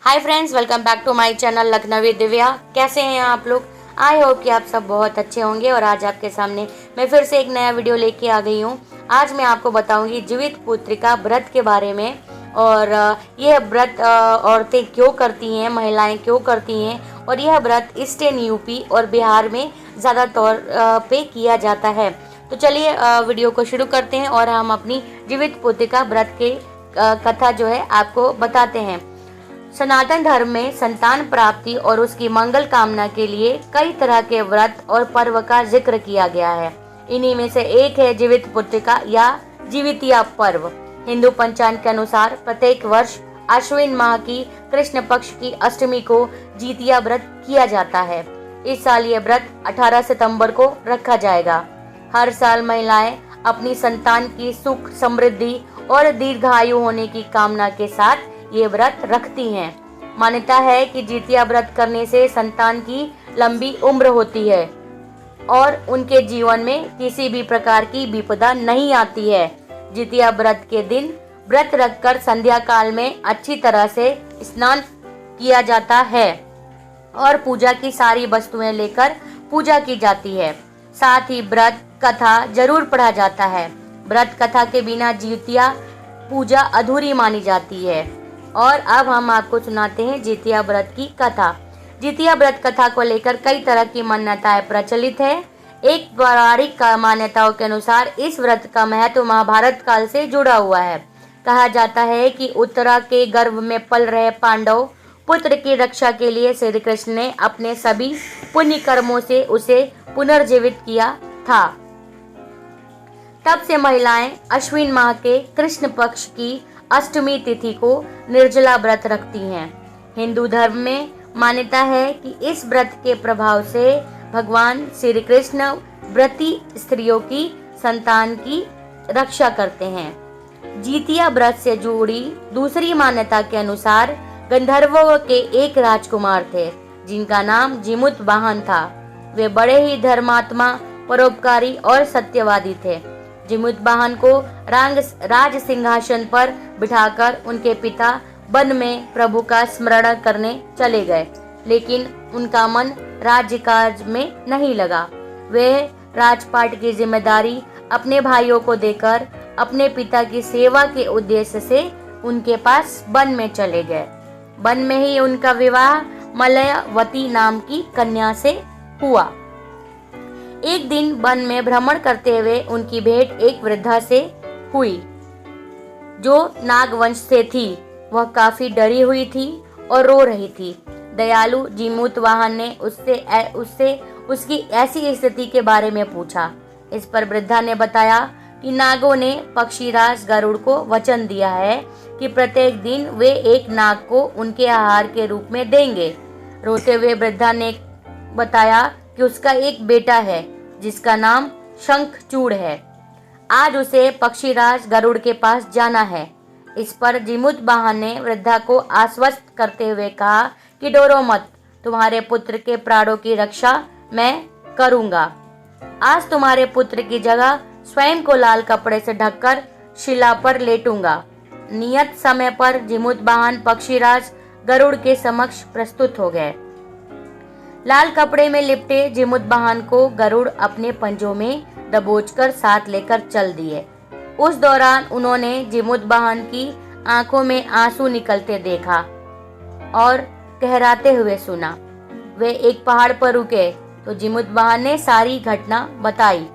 Hi friends, welcome back to my channel Lakhnavi Divya. कैसे हैं आप लोग? आई होप कि आप सब बहुत अच्छे होंगे। और आज आपके सामने मैं फिर से एक नया वीडियो लेके आ गई हूँ। आज मैं आपको बताऊंगी जीवित पुत्रिका व्रत के बारे में। और यह व्रत औरतें क्यों करती हैं, महिलाएं क्यों करती हैं, और यह व्रत ईस्टर्न यूपी और बिहार में ज़्यादा तौर पे किया जाता है। तो चलिए वीडियो को शुरू करते हैं और हम अपनी जीवित पुत्रिका व्रत के कथा जो है आपको बताते हैं। सनातन धर्म में संतान प्राप्ति और उसकी मंगल कामना के लिए कई तरह के व्रत और पर्व का जिक्र किया गया है। इन्हीं में से एक है जीवित पुत्रिका या जीवितिया पर्व। हिंदू पंचांग के अनुसार प्रत्येक वर्ष आश्विन माह की कृष्ण पक्ष की अष्टमी को जीतिया व्रत किया जाता है। इस साल ये व्रत 18 सितंबर को रखा जाएगा। हर साल महिलाएं अपनी संतान की सुख समृद्धि और दीर्घायु होने की कामना के साथ ये व्रत रखती हैं। मान्यता है कि जीतिया व्रत करने से संतान की लंबी उम्र होती है और उनके जीवन में किसी भी प्रकार की विपदा नहीं आती है। जीतिया व्रत के दिन व्रत रखकर संध्या काल में अच्छी तरह से स्नान किया जाता है और पूजा की सारी वस्तुएं लेकर पूजा की जाती है। साथ ही व्रत कथा जरूर पढ़ा जाता है। व्रत कथा के बिना जीतिया पूजा अधूरी मानी जाती है। और अब हम आपको सुनाते हैं जीतिया व्रत की कथा। जीतिया व्रत कथा को लेकर कई तरह की मान्यताएं प्रचलित है। एक पौराणिक मान्यताओं के अनुसार इस व्रत का महत्व महाभारत काल से जुड़ा हुआ है। कहा जाता है कि उत्तरा के गर्भ में पल रहे पांडव पुत्र की रक्षा के लिए श्री कृष्ण ने अपने सभी पुण्य कर्मों से उसे पुनर्जीवित किया था। तब से महिलाएं अश्विन माह के कृष्ण पक्ष की अष्टमी तिथि को निर्जला व्रत रखती हैं। हिंदू धर्म में मान्यता है कि इस व्रत के प्रभाव से भगवान श्री कृष्ण व्रती स्त्रियों की संतान की रक्षा करते हैं। जीतिया व्रत से जुड़ी दूसरी मान्यता के अनुसार गंधर्वों के एक राजकुमार थे जिनका नाम जीमूत वाहन था। वे बड़े ही धर्मात्मा, परोपकारी और सत्यवादी थे। जीमूत वाहन को राज सिंहासन पर बिठाकर उनके पिता वन में प्रभु का स्मरण करने चले गए, लेकिन उनका मन राज्य कार्य में नहीं लगा। वे राजपाट की जिम्मेदारी अपने भाइयों को देकर अपने पिता की सेवा के उद्देश्य से उनके पास वन में चले गए। वन में ही उनका विवाह मलयवती नाम की कन्या से हुआ। एक दिन वन में भ्रमण करते हुए उनकी भेंट एक वृद्धा से हुई जो नागवंश से थी। वह काफी डरी हुई थी और रो रही थी। दयालु जीमूत वाहन ने उससे उसकी ऐसी स्थिति के बारे में पूछा। इस पर वृद्धा ने बताया कि नागों ने पक्षीराज गरुड़ को वचन दिया है कि प्रत्येक दिन वे एक नाग को उनके आहार के रूप में देंगे। रोते हुए वृद्धा ने बताया कि उसका एक बेटा है जिसका नाम शंखचूड़ है। आज उसे पक्षीराज गरुड़ के पास जाना है। इस पर जीमूत वाहन ने वृद्धा को आश्वस्त करते हुए कहा कि डरो मत, तुम्हारे पुत्र के प्राणों की रक्षा मैं करूंगा। आज तुम्हारे पुत्र की जगह स्वयं को लाल कपड़े से ढककर शिला पर लेटूंगा। नियत समय पर जीमूत वाहन पक्षीराज गरुड़ के समक्ष प्रस्तुत हो गए। लाल कपड़े में लिपटे जीमूत वाहन को गरुड़ अपने पंजों में दबोचकर साथ लेकर चल दिए। उस दौरान उन्होंने जीमूत वाहन की आंखों में आंसू निकलते देखा और कहराते हुए सुना। वे एक पहाड़ पर रुके तो जीमूत वाहन ने सारी घटना बताई।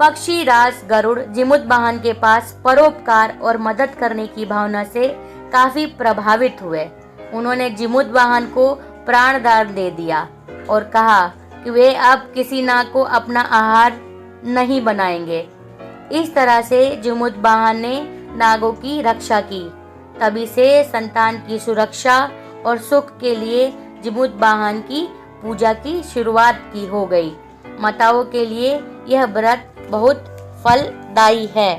पक्षीराज गरुड़ जीमूत वाहन के पास परोपकार और मदद करने की भावना से काफी प्रभावित हुए। उन्होंने जीमूत वाहन को प्राणदान दे दिया और कहा कि वे अब किसी नाग को अपना आहार नहीं बनाएंगे। इस तरह से जीमूत वाहन ने नागों की रक्षा की। तभी से संतान की सुरक्षा और सुख के लिए जीमूत वाहन की पूजा की शुरुआत की हो गई। माताओं के लिए यह व्रत बहुत फलदायी है।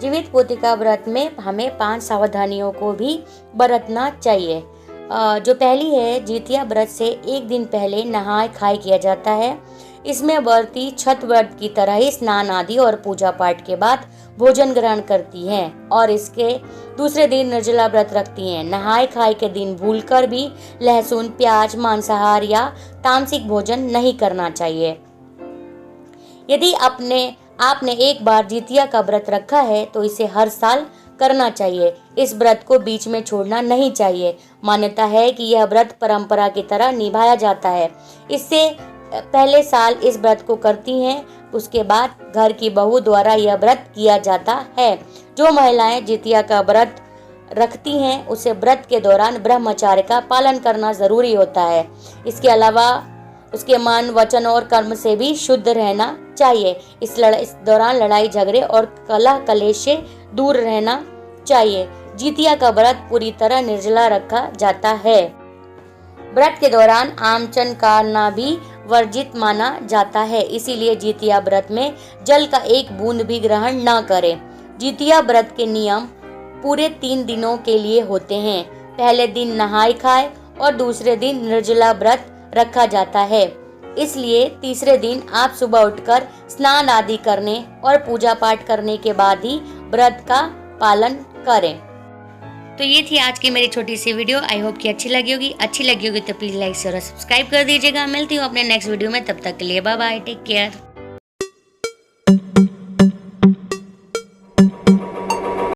जीवित पुत्रिका व्रत में हमें 5 सावधानियों को भी बरतना चाहिए। जो पहली है, जीतिया व्रत से एक दिन पहले नहाय खाए किया जाता है। इसमें व्रती छठ व्रत की तरह ही स्नान आदि और पूजा पाठ के बाद भोजन ग्रहण करती हैं और इसके दूसरे दिन निर्जला व्रत रखती हैं। नहाय खाए के दिन भूलकर भी लहसुन, प्याज, मांसाहार या तामसिक भोजन नहीं करना चाहिए। यदि आपने एक बार जितिया का व्रत रखा है तो इसे हर साल करना चाहिए। इस व्रत को बीच में छोड़ना नहीं चाहिए। मान्यता है कि यह व्रत परंपरा की तरह निभाया जाता है। इससे पहले साल इस व्रत को करती हैं, उसके बाद घर की बहू द्वारा यह व्रत किया जाता है। जो महिलाएं जितिया का व्रत रखती हैं उसे व्रत के दौरान ब्रह्मचर्य का पालन करना जरूरी होता है। इसके अलावा उसके मन, वचन और कर्म से भी शुद्ध रहना चाहिए। इस दौरान लड़ाई झगड़े और कलह कलेश से दूर रहना चाहिए। जितिया का व्रत पूरी तरह निर्जला रखा जाता है। व्रत के दौरान आमचन करना भी वर्जित माना जाता है, इसीलिए जितिया व्रत में जल का एक बूंद भी ग्रहण न करें। जितिया व्रत के नियम पूरे 3 दिनों के लिए होते हैं। पहले दिन नहाय खाए और दूसरे दिन निर्जला व्रत रखा जाता है। इसलिए तीसरे दिन आप सुबह उठकर स्नान आदि करने और पूजा पाठ करने के बाद ही व्रत का पालन करें। तो ये थी आज की मेरी छोटी सी वीडियो। आई होप कि अच्छी लगी होगी तो प्लीज़ लाइक शेयर और सब्सक्राइब कर दीजिएगा। मिलती हूँ अपने नेक्स्ट वीडियो में, तब तक के लिए बाय बाय, टेक केयर।